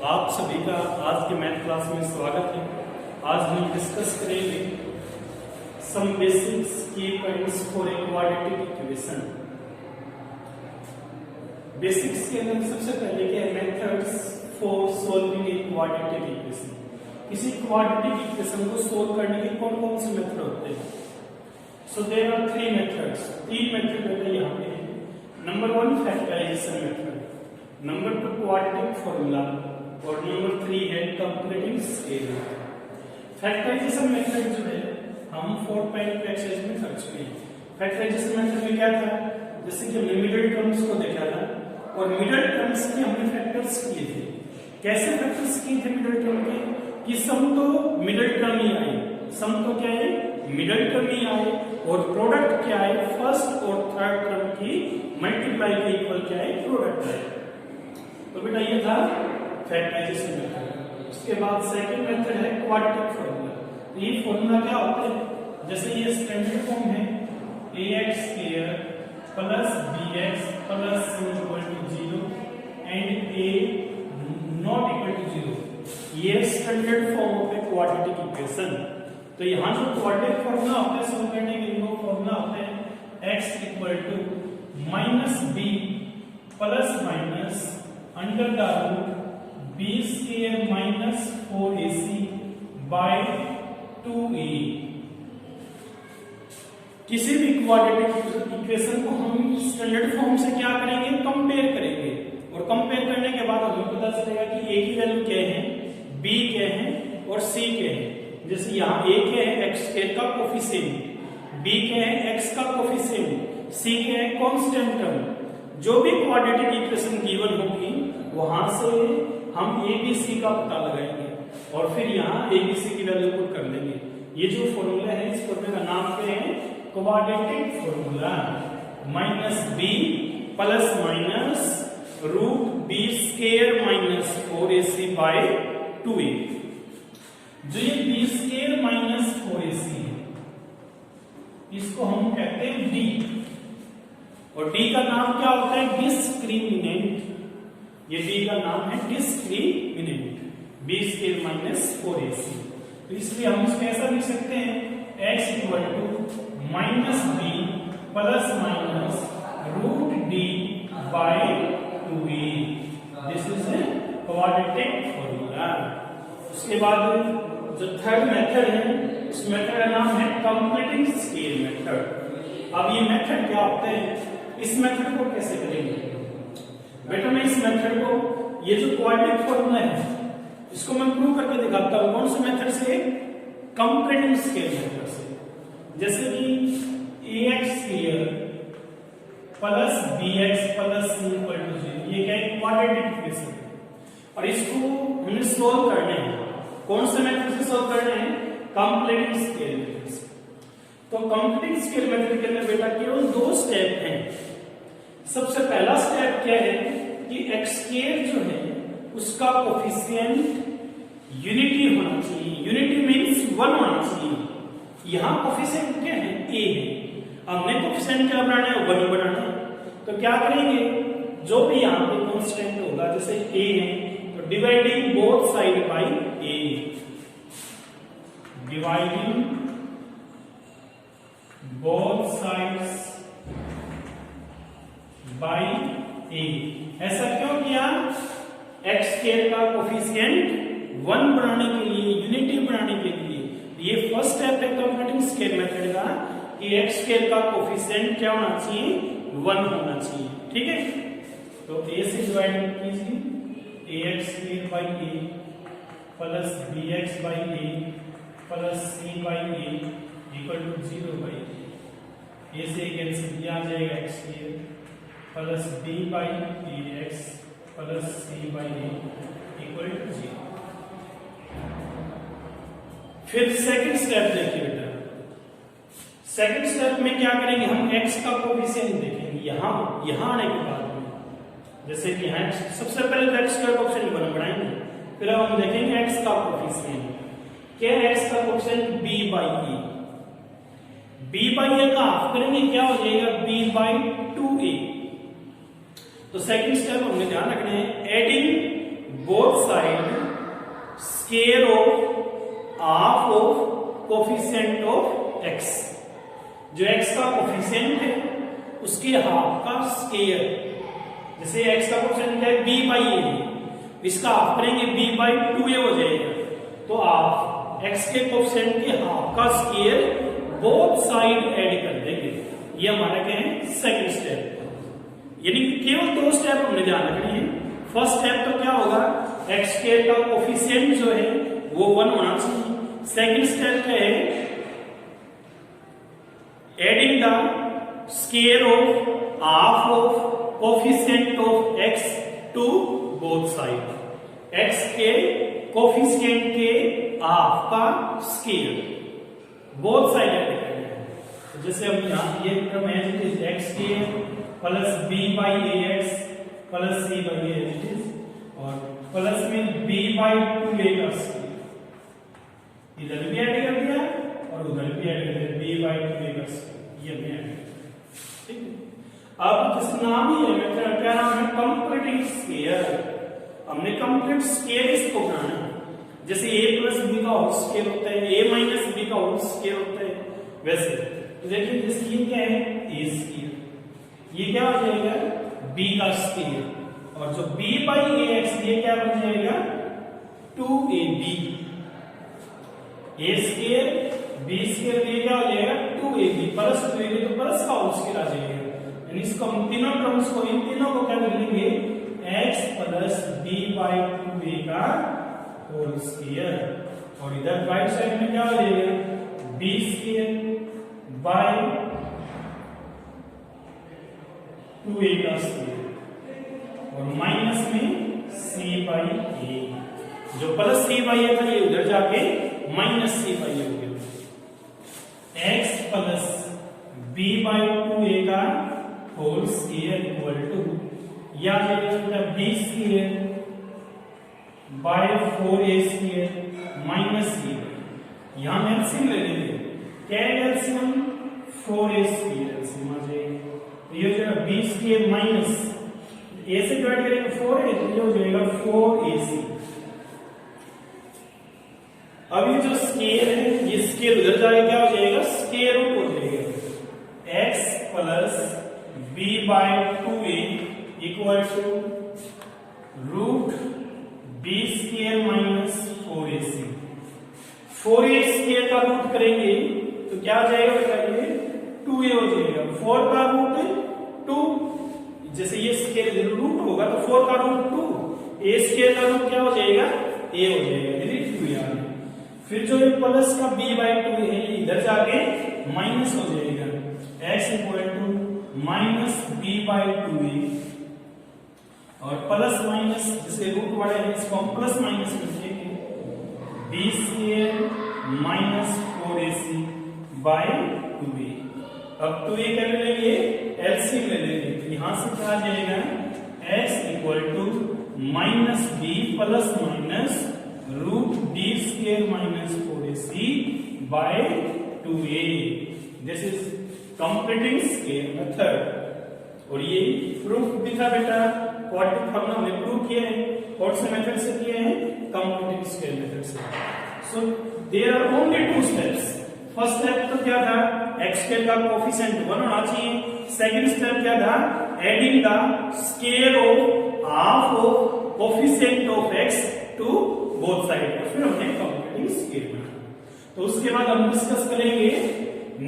आप सभी का आज के मैथ क्लास में स्वागत है। आज हम डिस्कस करेंगे सम बेसिक्स की points for a quadratic equation. Basics के अंदर सबसे पहले क्या है, methods for solving a quadratic equation. किसी क्वाड्रेटिक इक्वेशन को सोल्व करने के कौन कौन से मेथड होते हैं? So there are three methods. तीन मेथड होते हैं यहाँ पे। Number one factorization method, number two quadratic formula और नंबर थ्री है कंप्लीटिंग स्केल। फैक्टराइजेशन मेथड जो है हम 4.2 एक्सरसाइज में कर चुके हैं। फैक्टराइजेशन मेथड में क्या था, जैसे कि हमने मिडिल टर्म्स को देखा था और मिडिल टर्म्स के हमने फैक्टर्स किए थे। कैसे फैक्टर्स किए थे मिडिल टर्म के, कि सम तो मिडिल टर्म ही आए, सम तो क्या है मिडिल टर्म ही आए और प्रोडक्ट क्या है फर्स्ट और थर्ड टर्म की मल्टीप्लाई के इक्वल क्या है प्रोडक्ट है। तो बेटा ये था फैक्टराइजेशन मेथड। उसके बाद सेकंड मेथड है क्वाड्रेटिक फॉर्मूला। ये फॉर्मूला क्या होता है, जैसे ये स्टैंडर्ड फॉर्म है ax² plus bx plus c equal to 0 and a not equal to 0। ये standard form of a quadratic equation. तो यहाँ जो क्वाड्रेटिक फॉर्मूला होता है सोल्व करने के लिए वो फॉर्मूला होता है x equal to -b plus minus under the root b² minus 4ac by 2a। किसी भी क्वाड्रेटिक इक्वेशन को हम स्टैंडर्ड फॉर्म से क्या करेंगे, कंपेयर करेंगे और कंपेयर करने के बाद हमें पता चलेगा कि a की वैल्यू क्या है, b क्या है और c क्या है। जैसे यहाँ a क्या है x² का कोफिशिएंट, b क्या है x का कोफिशिएंट, c क्या है कांस्टेंट टर्म। जो भी क्वाड्रेटिक इक्वेशन गिवन होगी वहां से हम ABC का पता लगाएंगे और फिर यहाँ ABC की वैल्यू पुट कर लेंगे। ये जो फॉर्मूला है इस फॉर्मूले का नाम क्या है, quadratic formula. -b plus minus root b² minus 4ac by 2a। जो ये b² माइनस 4ac है इसको हम कहते हैं d, और d का नाम क्या होता है, डिस्क्रिमिनेंट। ये d का नाम है डिस्क्रिमिनेंट, b² माइनस 4ac। तो इसलिए हम इसको ऐसा लिख सकते हैं x equal to -b plus minus root d by 2a। This is a quadratic formula. उसके बाद जो थर्ड मेथड है उस मेथड का नाम है कंप्लीटिंग स्केल मेथड। अब ये मेथड क्या होता है, इस मेथड को कैसे करेंगे बेटा, मैं इस मेथड को, ये जो क्वाड्रेटिक फॉर्मूला है इसको मैं प्रूव करके दिखाता हूं। कौन से मेथड से, कंप्लीटिंग स्केल मेथड से। जैसे कि ax² plus bx plus c equal to 0, ये क्या है क्वाड्रेटिक इक्वेशन है और इसको हमें सोल्व करना है। कौन से मेथड से सोल्व करना है, कंप्लीटिंग स्केल मेथड से। तो कंप्लीटिंग स्केल मेथड के अंदर बेटा केवल दो स्टेप हैं। सबसे पहला स्टेप क्या है कि x² जो है उसका कोफिशिएंट यूनिटी होना चाहिए। यूनिटी मींस 1 होना चाहिए। यहाँ कोफिशिएंट क्या है, a है। हमने कोफिशिएंट क्या बनाना है, 1 बनाना है। तो क्या करेंगे, जो भी यहाँ पे कांस्टेंट होगा जैसे a है तो dividing both side by a, dividing both sides by a। ऐसा क्यों किया, x² का कोफिशिएंट 1 बनाने के लिए, यूनिटी बनाने के लिए। ये फर्स्ट स्टेप है कंप्लीटिंग स्केल मेथड का कि x² का कोफिशिएंट क्या होना चाहिए, 1 होना चाहिए। ठीक है, तो a से डिवाइड कीजिए, ax² by a plus bx by a plus c by a equal to 0 by a से कैंसिल किया जाएगा x² plus b by ax plus c by a equal to 0। फिर सेकंड स्टेप देखिए बेटा। Second step में क्या करेंगे, हम x का कोफिशिएंट देखेंगे यहां आने के बाद में। जैसे कि यहाँ सबसे पहले तो x का कोफिशिएंट बनाएंगे, फिर अब हम देखेंगे x का कोफिशिएंट। क्या है x का coefficient, b by a। b by a का हाफ करेंगे क्या हो जाएगा, b बाई 2a। तो सेकंड स्टेप हमने ध्यान रखना है, adding both side square of half of coefficient of x. जो एक्स का कोफिशिएंट है उसके हाफ का स्केयर, जैसे एक्स का कोफिशिएंट है b बाई ए, इसका हाफ करेंगे b बाई 2a हो जाएगा। तो आप एक्स के कोफिशिएंट के हाफ का स्केयर बोथ साइड ऐड कर देंगे। ये हमारा क्या है सेकंड स्टेप। यानी कि केवल दो स्टेप हमने ध्यान रखनी है। फर्स्ट स्टेप तो क्या होगा, एक्स स्क्वायर का कोफिशिएंट जो है वो 1 होना चाहिए। सेकंड स्टेप क्या है, adding the square of half of coefficient of x to both side. X के कोफिशिएंट के हाफ का स्क्वायर बोथ साइड ऐड करेंगे। तो जैसे हम यहां ये टर्म है एक्स के plus b by a x plus c by a x और प्लस में बी बाई 2a का स्क्वायर, इधर भी ऐड कर दिया और उधर भी ऐड कर दिया बी बाई 2a का स्क्वायर, ये भी ऐड कर दिया। ठीक है, अब जिस नाम ही है मेथड क्या नाम है, कंप्लीटिंग स्क्वायर। हमने कंप्लीट स्क्वायर इसको बनाना है। जैसे a प्लस बी का होल स्क्वायर होता है, a माइनस बी का होल स्क्वायर होता है, वैसे तो देखिए जैसे ये क्या है a स्क्वायर, ये क्या हो जाएगा b का स्क्वायर, और जो b बाई ए एक्स ये क्या बन जाएगा 2ab। a square b square ये क्या हो जाएगा 2ab प्लस 2ab तो प्लस का होल स्क्वायर आ जाएगा। यानी इसको हम तीनों टर्म्स को इन तीनों को क्या कर लेंगे x plus b by 2a का होल स्क्वायर, और इधर राइट साइड में क्या हो जाएगा b स्क्वायर बाई 2a का स्क्वायर और माइनस में c बाई a। जो प्लस c बाई a था ये उधर जाके माइनस c बाई a हो गया। x plus b by 2a का होल स्क्वायर इक्वल टू या b square by 4a square minus c। यहां हम एलसीएम ले लेंगे, क्या है एलसीएम 4a स्क्वायर एलसीएम आ जाएगा। तो ये हो जाएगा b स्क्वायर माइनस a से डिवाइड करेंगे 4a तो ये हो जाएगा 4ac। अब ये जो स्क्वायर है ये स्क्वायर उधर जाएगा क्या हो जाएगा स्क्वायर रूट हो जाएगा। x plus b by 2a equal to root b square minus 4ac। 4a square का रूट करेंगे तो क्या आ जाएगा बेटा ये 2a हो जाएगा। 4 का रूट 2, जैसे ये स्क्वायर रूट होगा तो 4 का रूट 2, a स्क्वायर का रूट क्या हो जाएगा a हो जाएगा, यानी 2a आ गया। फिर जो ये प्लस का b बाई 2 है ये इधर जाके माइनस हो जाएगा, x equal to minus b by 2a और प्लस माइनस जैसे रूट बड़े हैं इसको हम प्लस माइनस में लिखेंगे b square minus 4ac by 2a। अब 2a कर लेंगे एलसीएम ले लेंगे, तो यहां से क्या आ जाएगा x equal to minus b plus minus root b square minus 4ac by 2a। This is completing square method. और ये प्रूफ भी था बेटा, क्वाड्रेटिक फॉर्मूला हमने प्रूव किया है, कौन से मेथड से किए हैं कंप्लीटिंग स्क्वायर मेथड से। So there are only 2 steps. First step तो क्या था x स्क्वायर का कोफिशिएंट 1 होना चाहिए। सेकंड स्टेप क्या था adding the square of half of coefficient of x to both side, फिर हमने कंप्लीटिंग स्क्वायर बनाया। तो उसके बाद हम डिस्कस करेंगे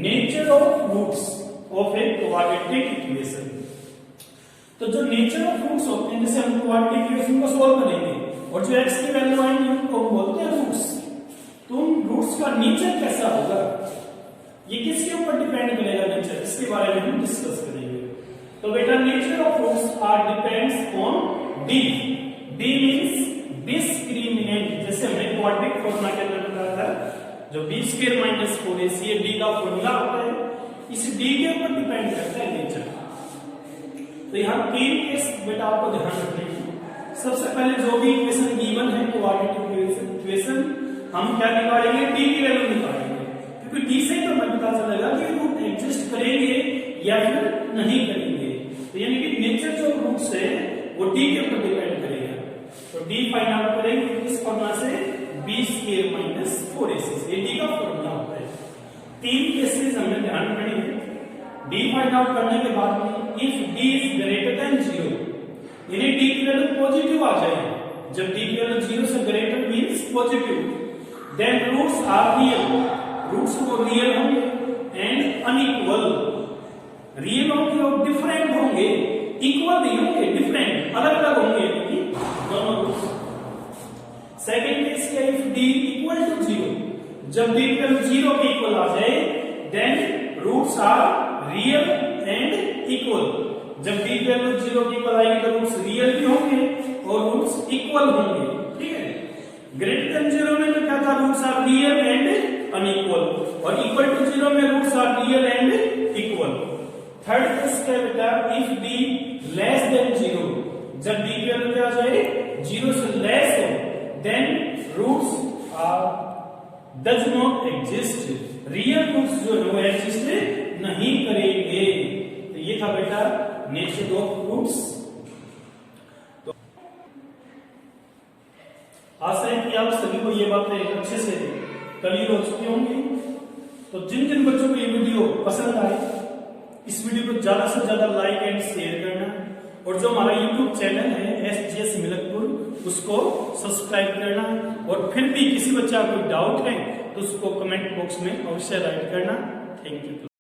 nature of roots of a quadratic equation. तो जो नेचर ऑफ रूट्स होते हैं, जैसे हम क्वाड्रेटिक इक्वेशन को सॉल्व करेंगे और जो x की वैल्यू आएंगी उनको हम बोलते हैं रूट्स। तो उन रूट्स का नेचर कैसा होगा ये किसके ऊपर डिपेंड करेगा नेचर, इसके बारे में हम डिस्कस करेंगे। तो बेटा nature of roots are depends on d। d means discriminant, जैसे हमने क्वाड्रेटिक फॉर्मूला के अंदर बताया था जो b स्क्वायर माइनस 4ac ये d का फॉर्मूला होता है, इस d के ऊपर डिपेंड करता है नेचर। तो यहाँ 3 केस बेटा आपको ध्यान रखने हैं। सबसे पहले जो भी इक्वेशन गिवन है क्वाड्रेटिक इक्वेशन हम क्या निकालेंगे d की वैल्यू निकालेंगे, क्योंकि d से तो हमें पता चलेगा कि रूट एग्जिस्ट करेंगे या फिर नहीं करेंगे। तो यानी कि नेचर जो रूट्स है वो d के ऊपर डिपेंड करेगा। तो d फाइंड आउट करेंगे किस फॉर्मूला से बी स्क्वायर माइनस 4ac, ये डी का फॉर्मूला होता है। 3 केसेस हमें ध्यान रखने हैं। डी फाइंड आउट करने के बाद में if D is greater than 0, यानी डी की वैल्यू पॉजिटिव आ जाए, जब डी की वैल्यू 0 से greater means positive, then roots are real, roots को रियल होंगे एंड अनइक्वल, रियल होंगे और डिफरेंट होंगे, इक्वल नहीं होंगे, डिफरेंट अलग अलग होंगे दोनों रूट्स। सेकंड केस क्या, इफ डी इक्वल टू 0, जब डी की वैल्यू 0 के इक्वल आ जाए, then roots are real and equal, जब डी की वैल्यू 0 के इक्वल आएगी तो रूट्स रियल भी होंगे और रूट्स इक्वल होंगे, ठीक है। ग्रेटर देन 0 में तो क्या था, roots are real and unequal, और इक्वल टू 0 में roots are real and equal. Third case क्या बेटा, इफ डी लेस देन 0, जब डी की वैल्यू क्या आ जाए 0 से लेस हो, then roots are does not exist, real routes जो है वो एग्जिस्ट नहीं करेंगे। तो ये था बेटा नेचर ऑफ रूट्स। तो आशा है कि आप सभी को ये बातें अच्छे से क्लियर हो चुकी होंगी। तो जिन जिन बच्चों को ये वीडियो पसंद आए, इस वीडियो को ज्यादा से ज्यादा लाइक एंड शेयर करना, और जो हमारा YouTube चैनल है SGS मिलकपुर, उसको सब्सक्राइब करना, और फिर भी किसी बच्चा कोई डाउट है तो उसको कमेंट बॉक्स में अवश्य राइट करना। Thank you.